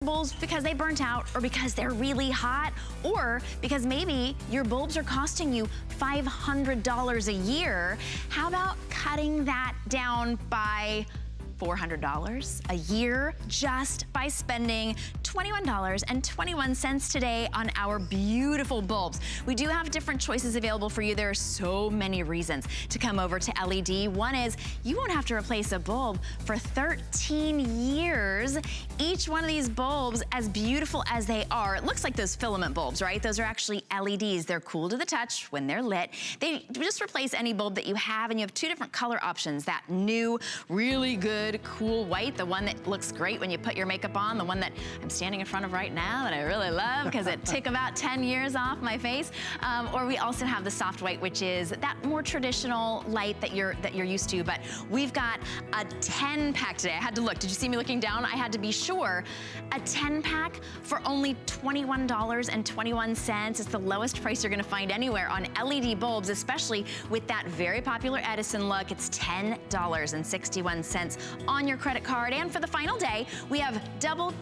bulbs because they burnt out, or because they're really hot, or because maybe your bulbs are costing you $500 a year. How about cutting that down by $400 a year just by spending $21.21 today on our beautiful bulbs. We do have different choices available for you. There are so many reasons to come over to LED. One is you won't have to replace a bulb for 13 years. Each one of these bulbs, as beautiful as they are, it looks like those filament bulbs, right? Those are actually LEDs. They're cool to the touch when they're lit. They just replace any bulb that you have, and you have two different color options. That new, really good, cool white, the one that looks great when you put your makeup on, the one that I'm standing in front of right now that I really love because it took about 10 years off my face. Or we also have the soft white, which is that more traditional light that you're used to. But we've got a 10-pack today. I had to look. Did you see me looking down? I had to be sure. A 10-pack for only $21.21. It's the lowest price you're going to find anywhere on LED bulbs, especially with that very popular Edison look. It's $10.61 on your credit card. And for the final day, we have double,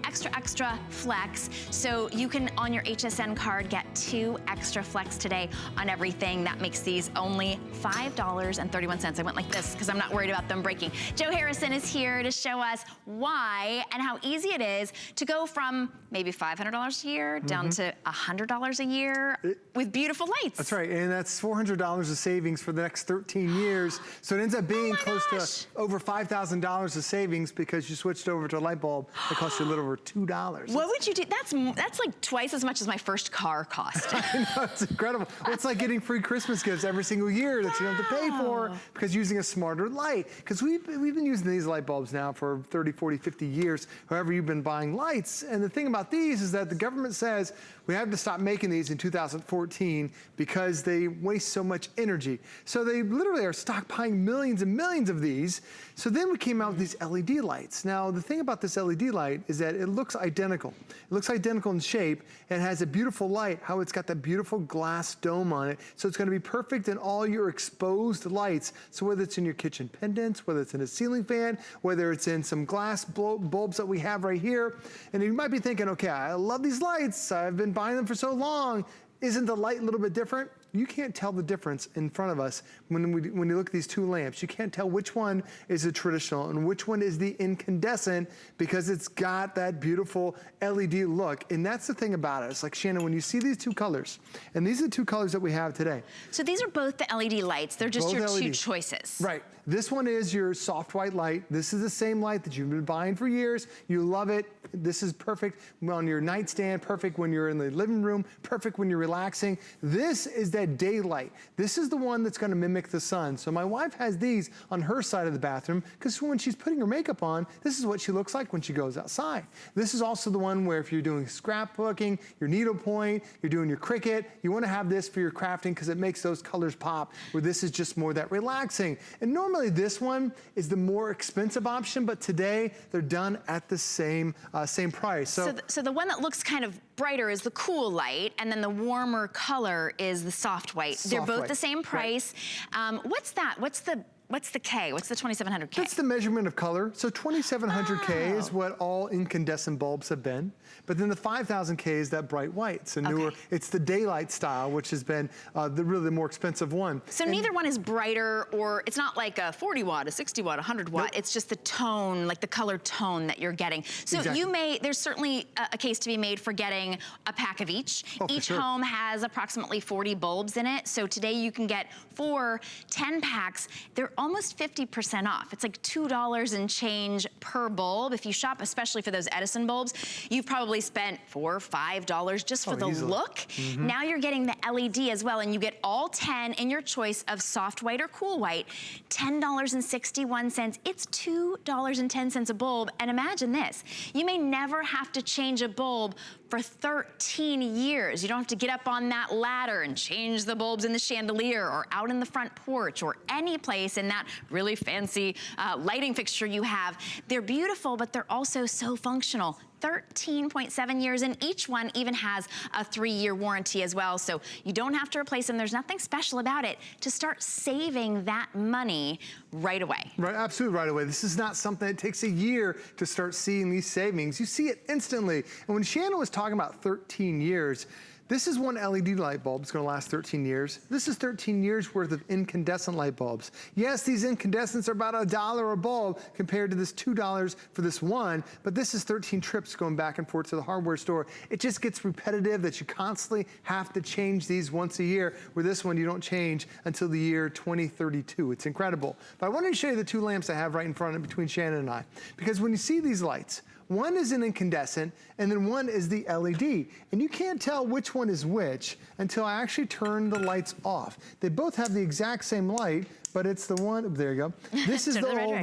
extra flex. So you can, on your HSN card, get 2 extra flex today on everything. That makes these only $5.31. I went like this because I'm not worried about them breaking. Joe Harrison is here to show us why and how easy it is to go from maybe $500 a year down to $100 a year with beautiful lights. That's right, and that's $400 of savings for the next 13 years. So it ends up being close to over $5,000 of savings because you switched over to a light bulb that cost you a little over $2. What would you do? That's like twice as much as my first car cost. I know, it's incredible. Well, it's like getting free Christmas gifts every single year that you don't have to pay for because using a smarter light. Because we've been using these light bulbs now for 30, 40, 50 years, however you've been buying lights. And the thing about these is that the government says we have to stop making these in 2014 because they waste so much energy. So they literally are stockpiling millions and millions of these. So then we came out with these LED lights. Now, the thing about this LED light is that it looks identical. It looks identical in shape and has a beautiful light, how it's got that beautiful glass dome on it. So it's gonna be perfect in all your exposed lights. So whether it's in your kitchen pendants, whether it's in a ceiling fan, whether it's in some glass bulbs that we have right here. And you might be thinking, okay, I love these lights. I've been buying them for so long. Isn't the light a little bit different? You can't tell the difference in front of us when you look at these two lamps. You can't tell which one is the traditional and which one is the incandescent because it's got that beautiful LED look. And that's the thing about it. It's like, Shannon, when you see these two colors, and these are the two colors that we have today. So these are both the LED lights. They're just your two choices. Right. This one is your soft white light. This is the same light that you've been buying for years. You love it. This is perfect on your nightstand, perfect when you're in the living room, perfect when you're relaxing. This is that daylight. This is the one that's gonna mimic the sun. So my wife has these on her side of the bathroom because when she's putting her makeup on, this is what she looks like when she goes outside. This is also the one where if you're doing scrapbooking, your needlepoint, you're doing your Cricut, you wanna have this for your crafting because it makes those colors pop, where this is just more that relaxing. And normally this one is the more expensive option, but today they're done at the same price. So the one that looks kind of brighter is the cool light, and then the warmer color is the soft white. They're both the same price. Right. What's that? What's the K? What's the 2700K? That's the measurement of color. So 2700K is what all incandescent bulbs have been. But then the 5000K is that bright white. It's a newer, it's the daylight style, which has been really the more expensive one. So neither one is brighter, or it's not like a 40 watt, a 60 watt, 100 watt. Nope. It's just the tone, like the color tone that you're getting. So there's certainly a case to be made for getting a pack of each. Each home has approximately 40 bulbs in it. So today you can get 4 10 packs. They're almost 50% off. It's like $2 and change per bulb. If you shop, especially for those Edison bulbs, you've probably spent $4 or $5 just for the look. Now you're getting the LED as well, and you get all 10 in your choice of soft white or cool white. $10.61. It's $2.10 a bulb. And imagine this, you may never have to change a bulb for 13 years. You don't have to get up on that ladder and change the bulbs in the chandelier or out in the front porch or any place in that really fancy lighting fixture you have. They're beautiful, but they're also so functional. 13.7 years, and each one even has a 3-year warranty as well, so you don't have to replace them. There's nothing special about it to start saving that money right away. Right, absolutely right away. This is not something that takes a year to start seeing these savings. You see it instantly. And when Shannon was talking about 13 years, this is one LED light bulb. It's going to last 13 years. This is 13 years worth of incandescent light bulbs. Yes, these incandescents are about $1 a bulb compared to this $2 for this one, but this is 13 trips going back and forth to the hardware store. It just gets repetitive that you constantly have to change these once a year, where this one you don't change until the year 2032. It's incredible. But I wanted to show you the two lamps I have right in front of between Shannon and I, because when you see these lights, one is an incandescent, and then one is the LED. And you can't tell which one is which until I actually turn the lights off. They both have the exact same light, but it's the one, there you go. This is the old,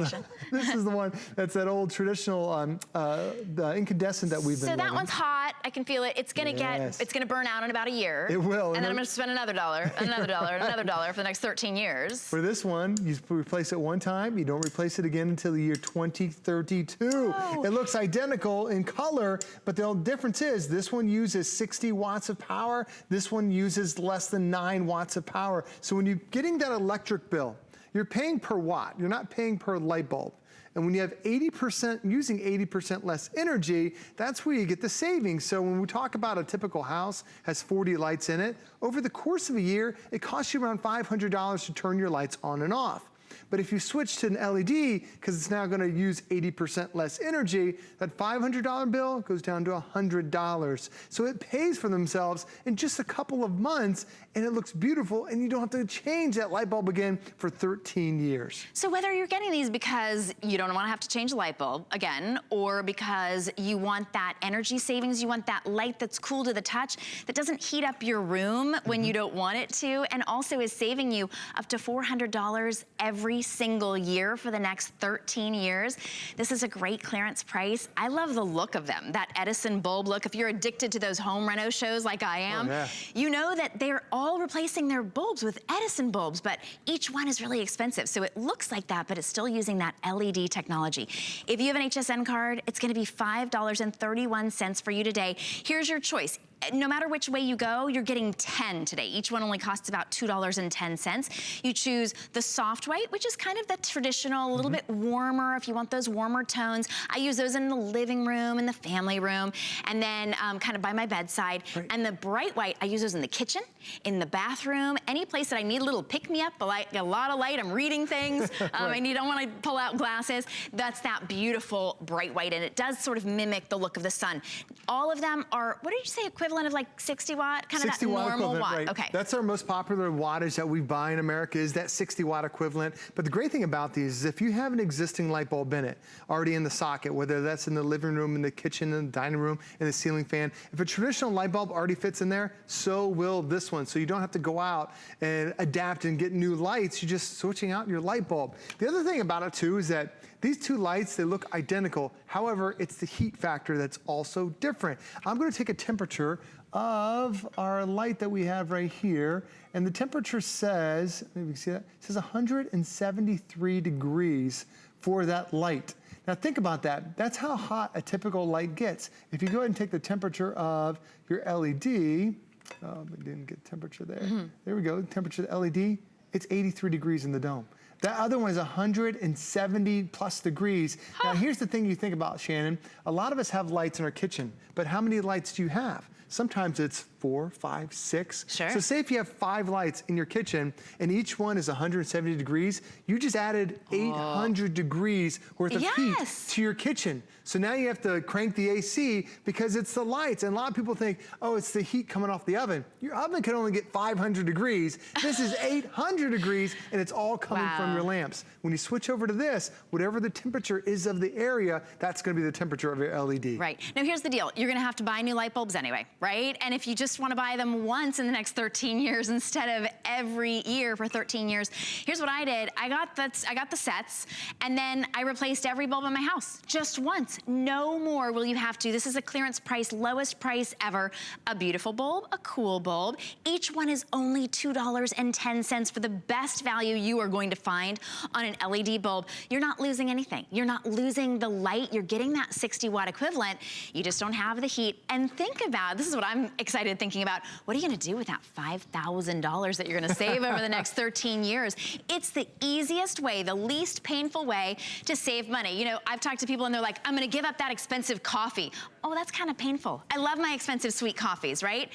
this is the one that's that old traditional the incandescent that we've been So that running. one's hot, I can feel it. It's gonna it's gonna burn out in about a year. It will. And then I'm gonna spend another dollar, another dollar, another dollar for the next 13 years. For this one, you replace it one time, you don't replace it again until the year 2032. Oh. It looks identical in color, but the difference is this one uses 60 watts of power, this one uses less than 9 watts of power. So when you're getting that electric bill, you're paying per watt, you're not paying per light bulb. And when you have 80%, using 80% less energy, that's where you get the savings. So when we talk about a typical house has 40 lights in it, over the course of a year, it costs you around $500 to turn your lights on and off. But if you switch to an LED, because it's now going to use 80% less energy, that $500 bill goes down to $100. So it pays for themselves in just a couple of months, and it looks beautiful, and you don't have to change that light bulb again for 13 years. So whether you're getting these because you don't want to have to change the light bulb again, or because you want that energy savings, you want that light that's cool to the touch, that doesn't heat up your room when you don't want it to, and also is saving you up to $400 every single year for the next 13 years. This is a great clearance price. I love the look of them, that Edison bulb look. If you're addicted to those home reno shows like I am, you know that they're all replacing their bulbs with Edison bulbs, but each one is really expensive. So it looks like that, but it's still using that LED technology. If you have an HSN card, it's gonna be $5.31 for you today. Here's your choice. No matter which way you go, you're getting 10 today. Each one only costs about $2.10. You choose the soft white, which is kind of the traditional, a little bit warmer if you want those warmer tones. I use those in the living room, in the family room, and then kind of by my bedside. And the bright white, I use those in the kitchen, in the bathroom, any place that I need a little pick-me-up, a lot of light, I'm reading things, I don't want to pull out glasses. That's that beautiful bright white, and it does sort of mimic the look of the sun. All of them are, what did you say, equivalent of like 60 watt, kind of that normal watt. Right. Okay. That's our most popular wattage that we buy in America, is that 60 watt equivalent. But the great thing about these is if you have an existing light bulb in it, already in the socket, whether that's in the living room, in the kitchen, in the dining room, in the ceiling fan, if a traditional light bulb already fits in there, so will this one. So you don't have to go out and adapt and get new lights. You're just switching out your light bulb. The other thing about it too is that these two lights, they look identical. However, it's the heat factor that's also different. I'm gonna take a temperature of our light that we have right here, and the temperature says, maybe you can see that, it says 173 degrees for that light. Now think about that. That's how hot a typical light gets. If you go ahead and take the temperature of your LED, oh, we didn't get temperature there. There we go, temperature of the LED, it's 83 degrees in the dome. That other one is 170 plus degrees. Now here's the thing you think about, Shannon. A lot of us have lights in our kitchen, but how many lights do you have? Sometimes it's 4, 5, 6. Sure. So say if you have 5 lights in your kitchen and each one is 170 degrees, you just added 800 degrees worth of heat to your kitchen. So now you have to crank the AC because it's the lights. And a lot of people think, oh, it's the heat coming off the oven. Your oven can only get 500 degrees. This is 800 degrees, and it's all coming from your lamps. When you switch over to this, whatever the temperature is of the area, that's gonna be the temperature of your LED. Right. Now here's the deal. You're gonna have to buy new light bulbs anyway, right? And if you just wanna buy them once in the next 13 years instead of every year for 13 years, here's what I did. I got the sets, and then I replaced every bulb in my house just once. No more will you have to. This is a clearance price, lowest price ever. A beautiful bulb, a cool bulb. Each one is only $2.10 for the best value you are going to find combined on an LED bulb, you're not losing anything. You're not losing the light. You're getting that 60 watt equivalent. You just don't have the heat. And think about, this is what I'm excited thinking about, what are you gonna do with that $5,000 that you're gonna save over the next 13 years? It's the easiest way, the least painful way to save money. You know, I've talked to people and they're like, I'm gonna give up that expensive coffee. Oh, that's kind of painful. I love my expensive sweet coffees, right?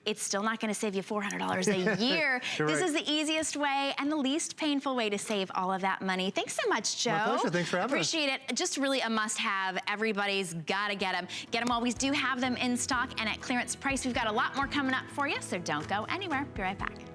It's still not gonna save you $400 a year. This is the easiest way and the least painful way to save all of that money. Thanks so much, Joe. My pleasure, thanks for having us. Appreciate it. Just really a must-have. Everybody's gotta get them. Get them while we do have them in stock and at clearance price. We've got a lot more coming up for you, so don't go anywhere. Be right back.